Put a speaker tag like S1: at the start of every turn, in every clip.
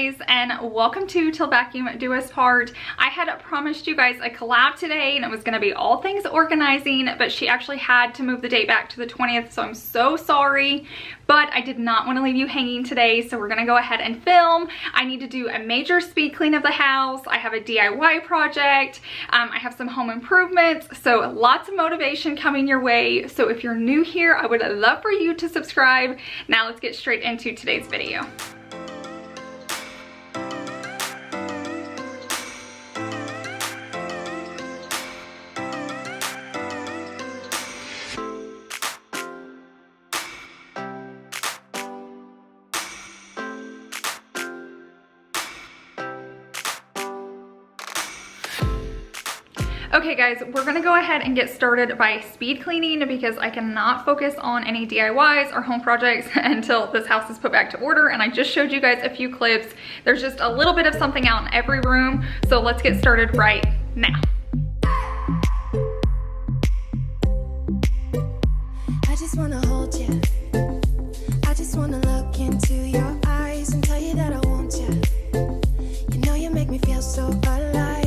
S1: guys, and welcome to Till Vacuum Do Us Part. I had promised you guys a collab today and it was going to be all things organizing, but she actually had to move the date back to the 20th, so I'm so sorry. But I did not want to leave you hanging today, so we're going to go ahead and film. I need to do a major speed clean of the house. I have a DIY project. I have some home improvements, so lots of motivation coming your way. So if you're new here, I would love for you to subscribe. Now let's get straight into today's video. Okay guys, we're gonna go ahead and get started by speed cleaning because I cannot focus on any DIYs or home projects until this house is put back to order, and I just showed you guys a few clips. There's just a little bit of something out in every room, so let's get started right now.
S2: I just wanna hold you. I just wanna look into your eyes and tell you that I want you. You know you make me feel so alive.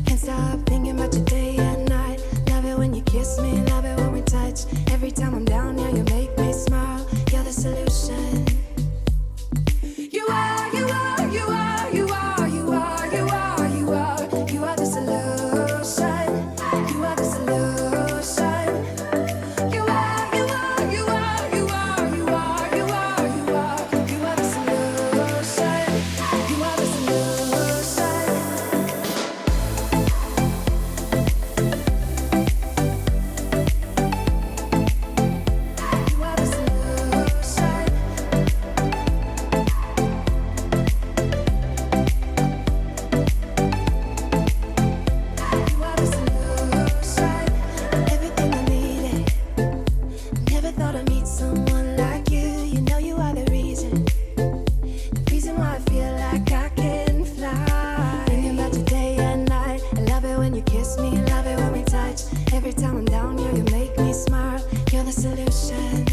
S2: Can't stop thinking about you day and night. Love it when you kiss me, love it when we touch. Every time I'm down here, you make me smile. You're the solution. You are, you are, you are, you are, you are, you are, you are. You are the solution. You are the solution. You are, you are, you are, you are, you are, you are, you are. You are the solution. You are the solution. Everything I needed. Never thought I'd meet someone like you. You know you are the reason why I feel like I can fly. Thinking about you day and night. I love it when you kiss me, love it when we touch. Every time I'm down here, you make me smile. You're the solution.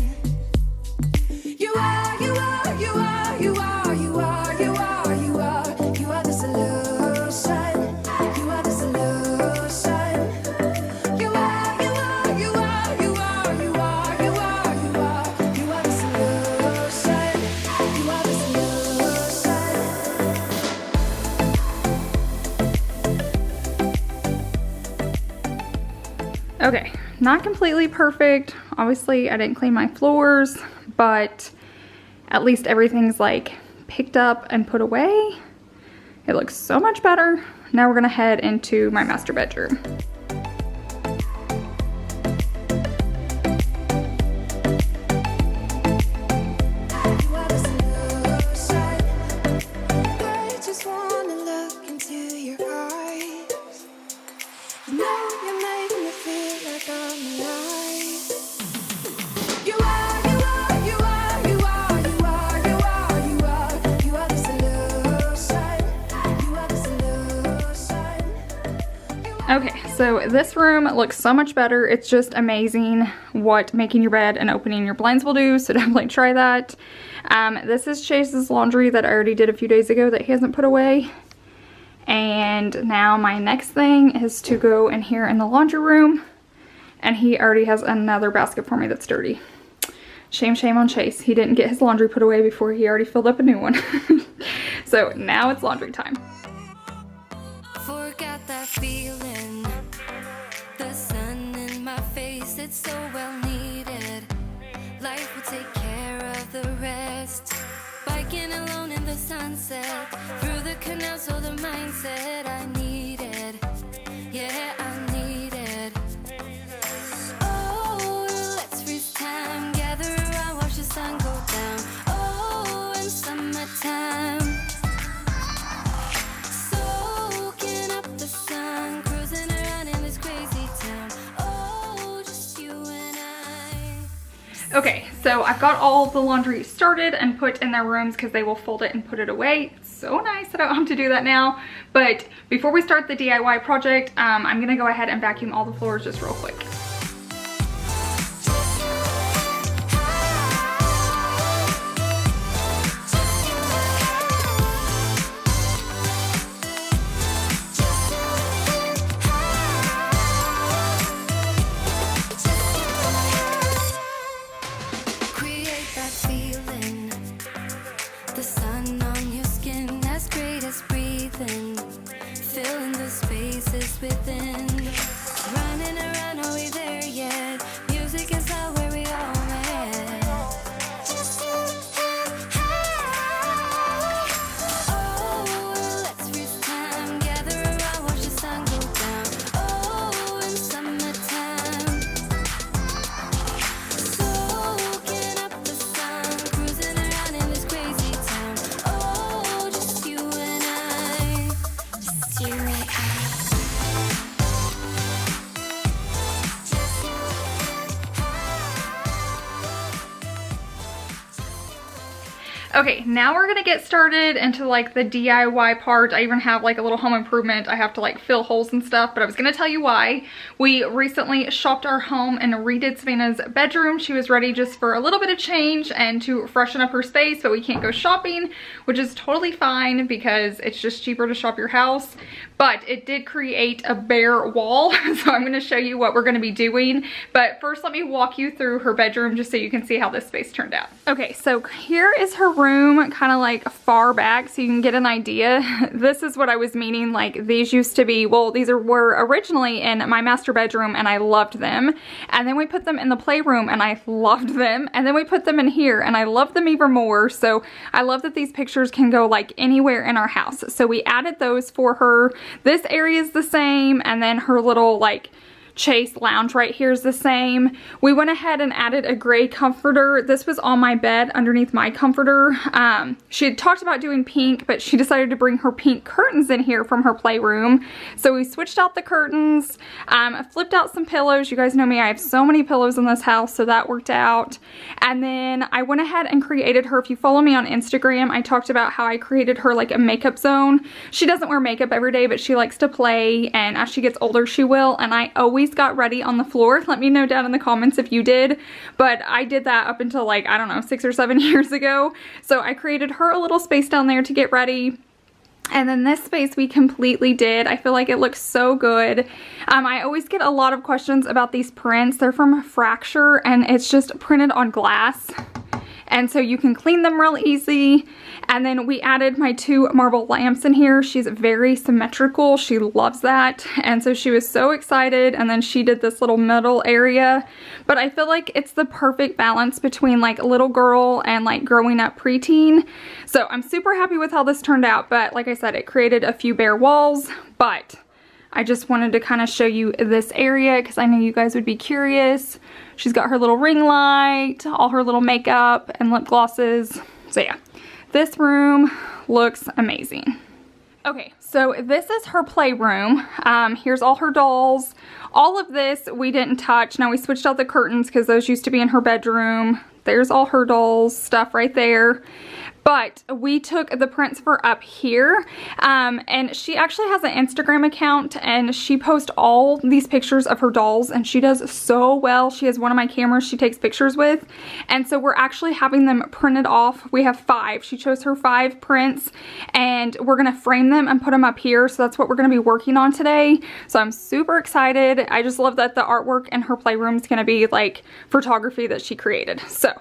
S2: You are, you are, you are, you are, you are, you are, you are. You are the solution. You are the solution. You are, you are, you are, you are, you are, you are, you are. You are the solution. You are the solution.
S1: Okay, not completely perfect. Obviously, I didn't clean my floors, but at least everything's like picked up and put away. It looks so much better. Now we're gonna head into my master bedroom.
S2: You are the solution. I just wanna look into your eyes. You know you make me feel like I'm alive. You are, you are, you are, you are, you are, you are, you are. You are the solution. You are the solution.
S1: Okay, so this room looks so much better. It's just amazing what making your bed and opening your blinds will do, so definitely try that. This is Chase's laundry that I already did a few days ago that he hasn't put away. And now my next thing is to go in here in the laundry room, and he already has another basket for me that's dirty. Shame, shame on Chase. He didn't get his laundry put away before he already filled up a new one. So now it's laundry time.
S3: Forgot that feeling, the sun in my face, it's so well needed. Life will take care of the rest. Biking alone in the sunset, through the canal, so the mindset I needed. Yeah, I needed. Oh, let's freeze time, gather around, watch the sun go down. Oh, in summertime. Soaking up the sun, cruising around in this crazy town. Oh, just you and I.
S1: Okay, so I've got all the laundry started and put in their rooms because they will fold it and put it away. It's so nice that I don't have to do that now. But before we start the DIY project, I'm gonna go ahead and vacuum all the floors just real quick.
S3: lives within. Running around, are we there yet? Music is not where we all met. Just you and I. Oh, let's freeze time. Gather around, watch the sun go down. Oh, in summertime. Soaking up the sun, cruising around in this crazy town. Oh, just you and I. Just you and I.
S1: Okay, now we're gonna get started into like the DIY part. I even have like a little home improvement. I have to like fill holes and stuff, but I was gonna tell you why. We recently shopped our home and redid Savannah's bedroom. She was ready just for a little bit of change and to freshen up her space, but we can't go shopping, which is totally fine because it's just cheaper to shop your house. But it did create a bare wall, so I'm gonna show you what we're gonna be doing. But first, let me walk you through her bedroom just so you can see how this space turned out. Okay, so here is her room, kind of like far back so you can get an idea. This is what I was meaning, like these used to be, well, these were originally in my master bedroom and I loved them. And then we put them in the playroom and I loved them. And then we put them in here and I love them even more. So I love that these pictures can go like anywhere in our house. So we added those for her. This area is the same, and then her little like Chase lounge right here is the same. We went ahead and added a gray comforter. This was on my bed underneath my comforter. She had talked about doing pink, but she decided to bring her pink curtains in here from her playroom. So we switched out the curtains, flipped out some pillows. You guys know me, I have so many pillows in this house, so that worked out. And then I went ahead and created her, if you follow me on Instagram, I talked about how I created her like a makeup zone. She doesn't wear makeup every day, but she likes to play, and as she gets older, she will. And I always got ready on the floor. Let me know down in the comments if you did, but I did that up until like, I don't know, 6 or 7 years ago. So I created her a little space down there to get ready. And then this space we completely did. I feel like it looks so good. I always get a lot of questions about these prints. They're from Fracture and it's just printed on glass. And so you can clean them real easy. And then we added my 2 marble lamps in here. She's very symmetrical. She loves that. And so she was so excited. And then she did this little middle area. But I feel like it's the perfect balance between like little girl and like growing up preteen. So I'm super happy with how this turned out. But like I said, it created a few bare walls. But I just wanted to kind of show you this area because I know you guys would be curious. She's got her little ring light, all her little makeup and lip glosses. So yeah, this room looks amazing. Okay, so this is her playroom. Here's all her dolls. All of this we didn't touch. Now we switched out the curtains because those used to be in her bedroom. There's all her dolls stuff right there. But we took the prints for up here, and she actually has an Instagram account and she posts all these pictures of her dolls and she does so well. She has one of my cameras she takes pictures with, and so we're actually having them printed off. We have 5. She chose her 5 prints and we're gonna frame them and put them up here. So that's what we're gonna be working on today. So I'm super excited. I just love that the artwork in her playroom is gonna be like photography that she created. So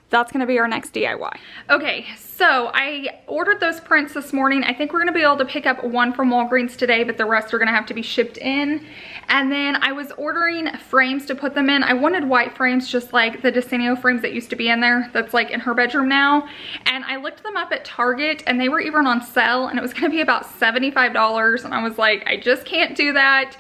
S1: that's gonna be our next DIY. Okay, so I ordered those prints this morning. I think we're gonna be able to pick up 1 from Walgreens today, but the rest are gonna have to be shipped in. And then I was ordering frames to put them in. I wanted white frames, just like the Decenio frames that used to be in there, that's like in her bedroom now. And I looked them up at Target and they were even on sale and it was gonna be about $75. And I was like, I just can't do that.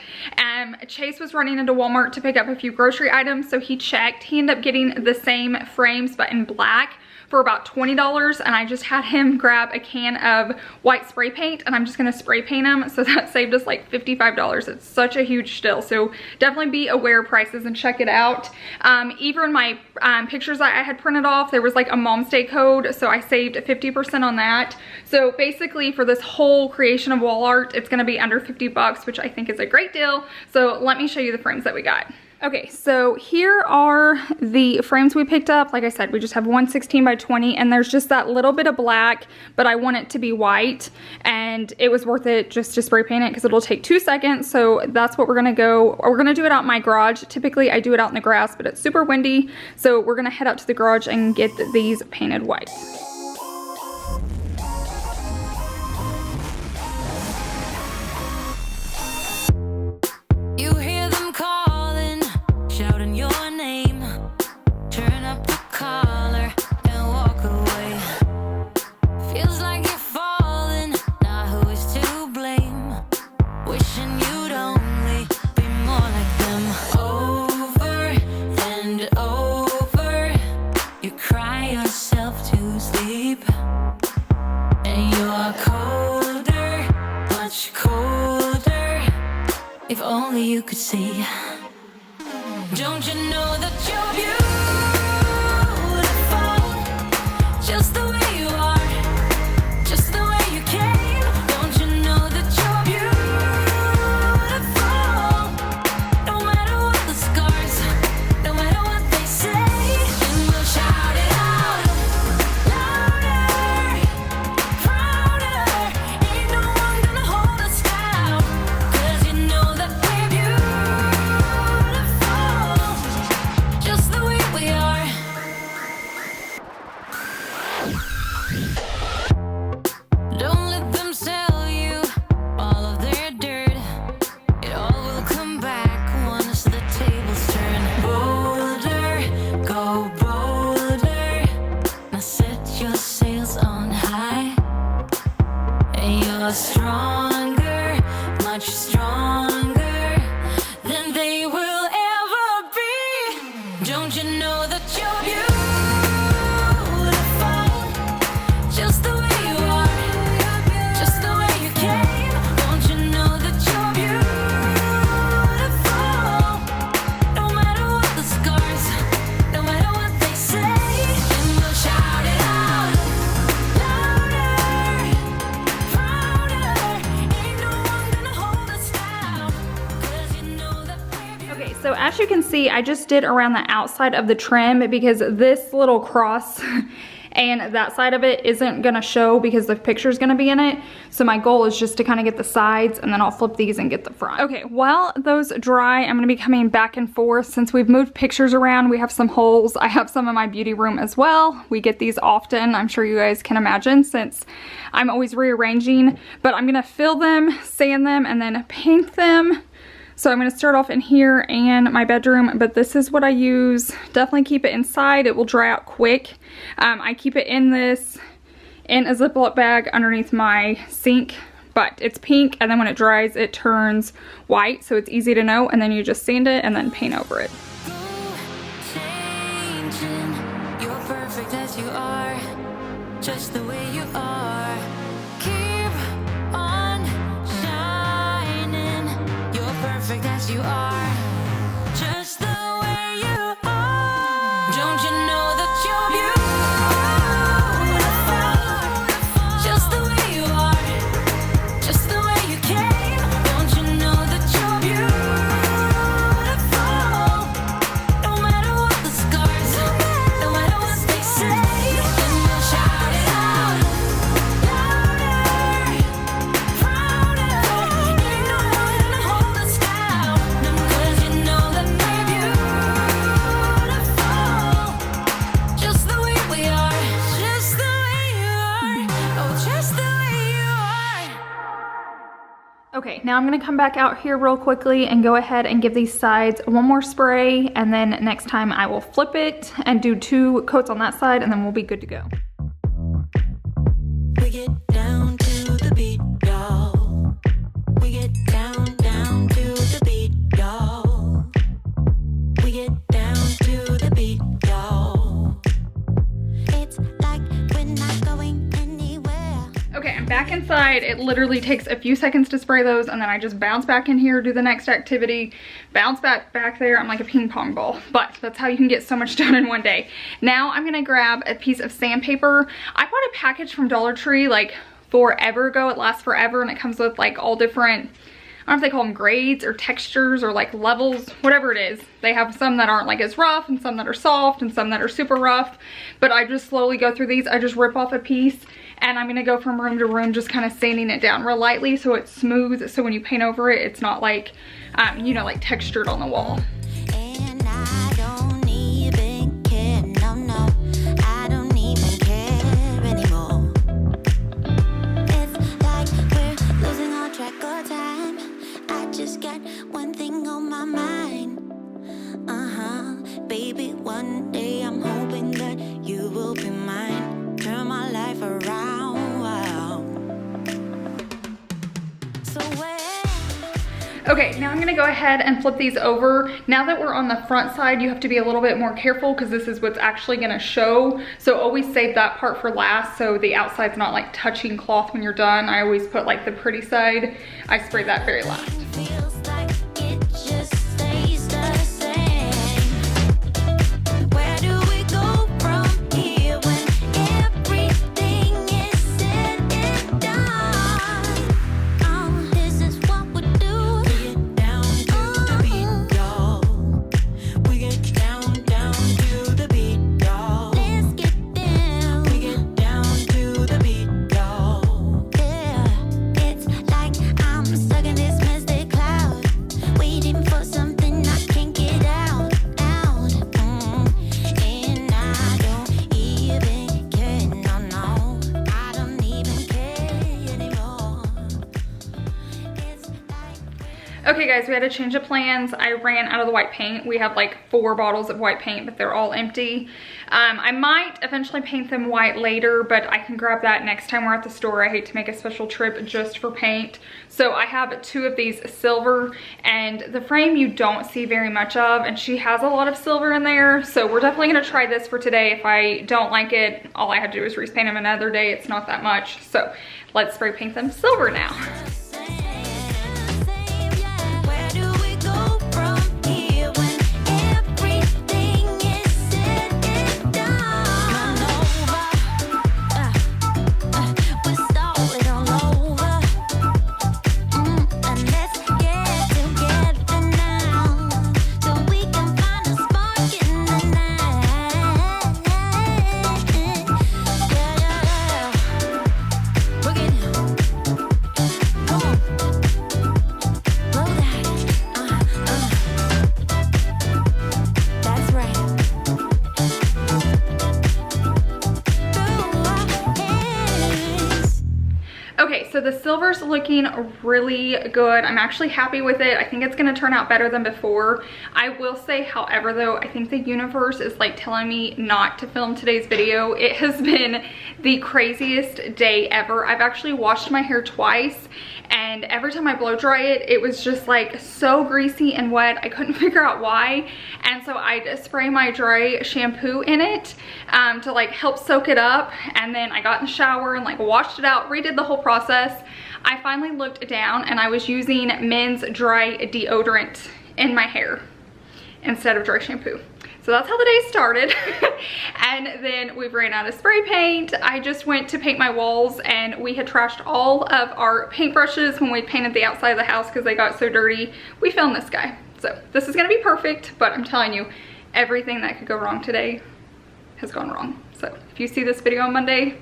S1: Chase was running into Walmart to pick up a few grocery items, so he checked. He ended up getting the same frames but in black for about $20, and I just had him grab a can of white spray paint and I'm just gonna spray paint them, so that saved us like $55. It's such a huge deal, so definitely be aware of prices and check it out. Even my pictures that I had printed off, there was like a Mom's Day code, so I saved 50% on that. So basically for this whole creation of wall art, it's gonna be under 50 bucks, which I think is a great deal. So let me show you the frames that we got. Okay, so here are the frames we picked up. Like I said, we just have one 16 by 20 and there's just that little bit of black, but I want it to be white, and it was worth it just to spray paint it because it'll take 2 seconds. So that's what we're gonna go. We're gonna do it out in my garage. Typically I do it out in the grass, but it's super windy. So we're gonna head out to the garage and get these painted white.
S3: If only you could see. Don't you know that you're beautiful? Just the way you are, just the way you came. Don't you know that you're beautiful? No matter what the scars, no matter what they say, and we'll shout it out louder, prouder. Ain't no one gonna hold us down, 'cause you know that we're beautiful, just the way we are. Don't let them sell you all of their dirt. It all will come back once the tables turn. Bolder, go bolder. Now set your sails on high. And you're stronger, much stronger than they will ever be. Don't you know that you're beautiful? Just the way you are, just the way you came. Don't you know that you're beautiful? No matter what the scars, no matter what they say, and we'll shout it out louder, prouder. Ain't no one gonna hold us down, 'cause you know that we're beautiful.
S1: Okay, so as you can see, I just did around the outside of the trim because this little cross and that side of it isn't gonna show because the picture's gonna be in it. So my goal is just to kind of get the sides, and then I'll flip these and get the front. Okay, while those dry, I'm gonna be coming back and forth. Since we've moved pictures around, we have some holes. I have some in my beauty room as well. We get these often, I'm sure you guys can imagine, since I'm always rearranging. But I'm gonna fill them, sand them, and then paint them. So I'm gonna start off in here and my bedroom, but this is what I use. Definitely keep it inside, it will dry out quick. I keep it in a Ziploc bag underneath my sink, but it's pink, and then when it dries, it turns white, so it's easy to know, and then you just sand it and then paint over it.
S3: Changing, you're perfect as you are, just the way you are. Keep on shining, you're perfect as you are, just the way you are. Don't you know that you're beautiful? Just the way you are, just the way you came. Don't you know that you're beautiful? No matter what the scars, no matter what they say, and we'll shout it out louder, prouder. Ain't no one gonna hold us down, 'cause you know that we're beautiful, just the way we are, just the way you are, oh, just the way you are.
S1: Okay, now I'm gonna come back out here real quickly and go ahead and give these sides one more spray, and then next time I will flip it and do 2 coats on that side, and then we'll be good to go.
S3: We get down to the beat, y'all. We get down to the beat, y'all. We get down to the beat, y'all.
S2: It's like we're not going anywhere.
S1: Okay, I'm back inside. It literally takes a few seconds to spray those, and then I just bounce back in here, do the next activity, bounce back there. I'm like a ping pong ball, but that's how you can get so much done in one day. Now I'm gonna grab a piece of sandpaper. I bought a package from Dollar Tree like forever ago. It lasts forever, and it comes with like all different, I don't know if they call them grades or textures or like levels, whatever it is. They have some that aren't like as rough, and some that are soft, and some that are super rough. But I just slowly go through these. I just rip off a piece, and I'm gonna go from room to room just kind of sanding it down real lightly so it's smooth, so when you paint over it, it's not like, you know, like textured on the wall.
S2: And I don't even care, no, I don't even care anymore. It's like we're losing all track of time. I just got one thing on my mind. Baby, one day I'm hoping that you will be mine. Turn my life around, wow. So
S1: Okay, now I'm gonna go ahead and flip these over. Now that we're on the front side, you have to be a little bit more careful because this is what's actually gonna show. So always save that part for last, so the outside's not like touching cloth when you're done. I always put like the pretty side. I spray that very last.
S2: feels like
S1: Okay guys, we had a change of plans. I ran out of the white paint. We have like 4 bottles of white paint, but they're all empty. I might eventually paint them white later, but I can grab that next time we're at the store. I hate to make a special trip just for paint. So I have 2 of these silver, and the frame you don't see very much of, and she has a lot of silver in there. So we're definitely gonna try this for today. If I don't like it, all I have to do is repaint them another day. It's not that much. So let's spray paint them silver now. So the silver's looking really good. I'm actually happy with it. I think it's gonna turn out better than before. I will say, however, though, I think the universe is like telling me not to film today's video. It has been the craziest day ever. I've actually washed my hair twice, and every time I blow dry it, it was just like so greasy and wet. I couldn't figure out why. And so I spray my dry shampoo in it to like help soak it up. And then I got in the shower and like washed it out, redid the whole process. I finally looked down and I was using men's dry deodorant in my hair instead of dry shampoo. So that's how the day started. And then we ran out of spray paint. I just went to paint my walls, and we had trashed all of our paintbrushes when we painted the outside of the house because they got so dirty. We filmed this guy. So this is gonna be perfect, but I'm telling you, everything that could go wrong today has gone wrong. So if you see this video on Monday,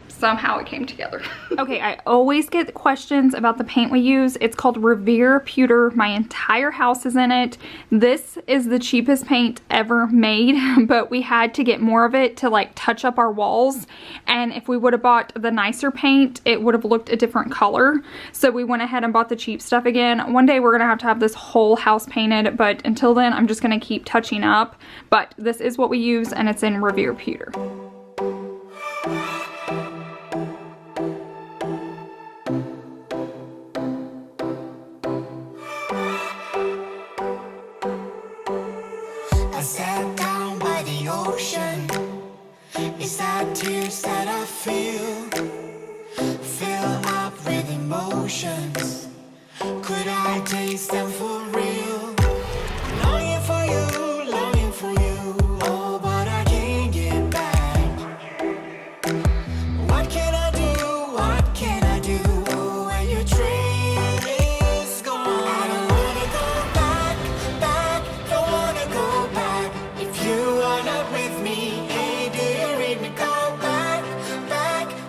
S1: somehow it came together. Okay, I always get questions about the paint we use. It's called Revere Pewter. My entire house is in it. This is the cheapest paint ever made, but we had to get more of it to like touch up our walls. And if we would have bought the nicer paint, it would have looked a different color. So we went ahead and bought the cheap stuff again. One day we're gonna have this whole house painted, but until then I'm just gonna keep touching up. But this is what we use, and it's in Revere Pewter.
S2: Sat down by the ocean. It's that tears that I feel up with emotions. Could I taste them for real? Longing for you, longing for you. Oh, but I can't get back. What can I do? What can I do when your train is gone? I don't wanna go back, don't wanna go back. If you are not with me, hey, do you read me? Go back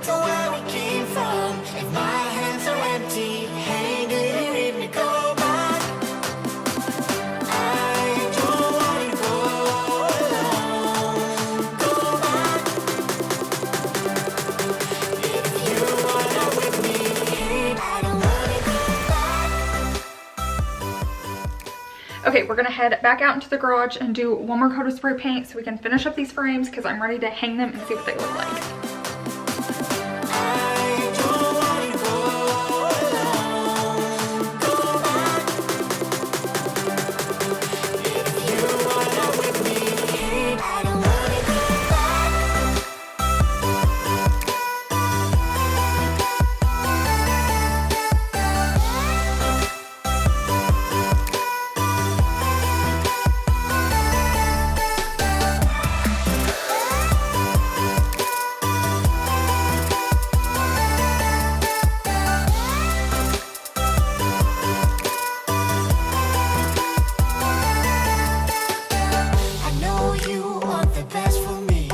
S2: to where we came from. If my hands are empty, hey, do you read me? Go back. I don't wanna go alone. Go back. If you are not with me, hey, I don't wanna go back.
S1: Okay, we're gonna head back out into the garage and do one more coat of spray paint so we can finish up these frames because I'm ready to hang them and see what they look like.
S2: I don't wanna go alone. Go back. If you are not with me, hey, I don't wanna go back. I know you want the best for me.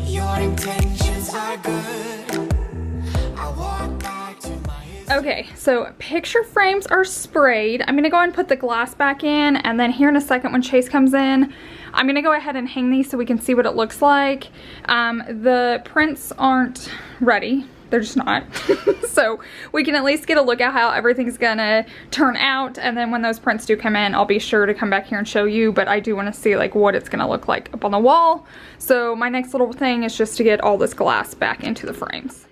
S2: Your intentions are good. I walk back to my
S1: Okay, so picture frames are sprayed. I'm gonna go ahead and put the glass back in, and then here in a second when Chase comes in, I'm gonna go ahead and hang these so we can see what it looks like. The prints aren't ready, they're just not. So we can at least get a look at how everything's gonna turn out, and then when those prints do come in, I'll be sure to come back here and show you, but I do want to see like what it's gonna look like up on the wall. So my next little thing is just to get all this glass back into the frames.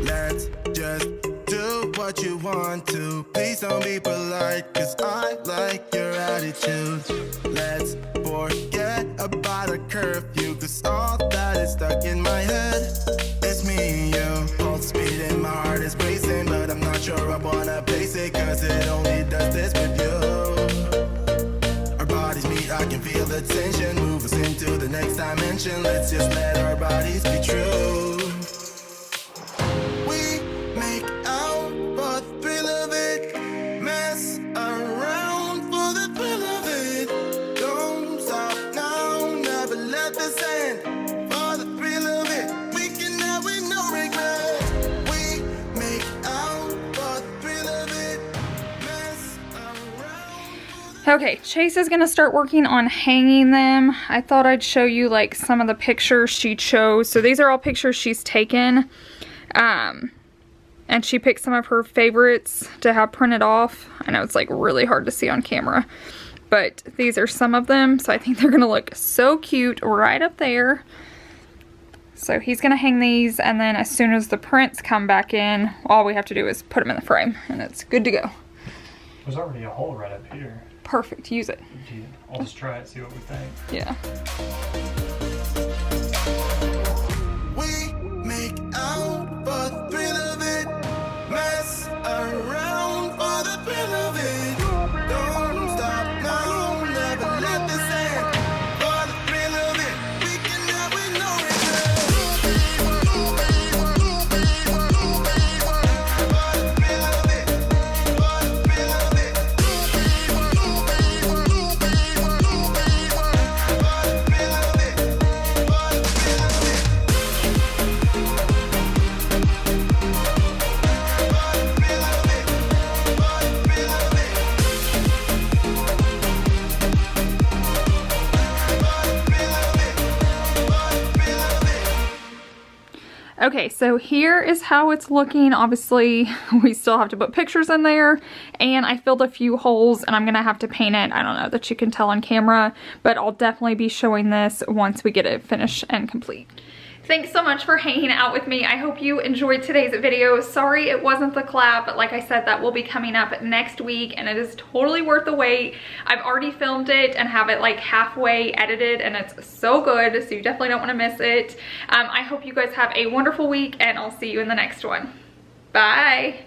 S4: Let's just do what you want to. Please don't be polite, cause I like your attitude. Let's forget about a curfew, cause all that is stuck in my head. It's me and you, pulse speed and my heart is racing, but I'm not sure I wanna pace it, cause it only does this with you. Our bodies meet, I can feel the tension, move us into the next dimension. Let's just let our bodies be true. We make out for the thrill of it, mess around for the thrill of it. Don't stop now, never let this end. For the thrill of it, we can have it, no regret. We make out for the thrill of it, mess around.
S1: Okay, Chase is gonna start working on hanging them. I thought I'd show you like some of the pictures she chose. So these are all pictures she's taken. And she picked some of her favorites to have printed off. I know it's like really hard to see on camera, but these are some of them. So I think they're gonna look so cute right up there. So he's gonna hang these, and then as soon as the prints come back in, all we have to do is put them in the frame and it's good to go.
S5: There's already a hole right up here.
S1: Perfect, use it.
S5: I'll just try it, see what we think.
S1: Yeah.
S4: We make out for the thrill of it, mess around for the thrill of it. Don't stop now, never let this end. For the thrill of it, we can have it, no regret. For the thrill of it, for the thrill of it, for the thrill of it.
S1: Okay, so here is how it's looking. Obviously, we still have to put pictures in there, and I filled a few holes, and I'm gonna have to paint it. I don't know that you can tell on camera, but I'll definitely be showing this once we get it finished and complete. Thanks so much for hanging out with me. I hope you enjoyed today's video. Sorry it wasn't the collab, but like I said, that will be coming up next week, and it is totally worth the wait. I've already filmed it and have it like halfway edited, and it's so good, so you definitely don't want to miss it. I hope you guys have a wonderful week, and I'll see you in the next one. Bye.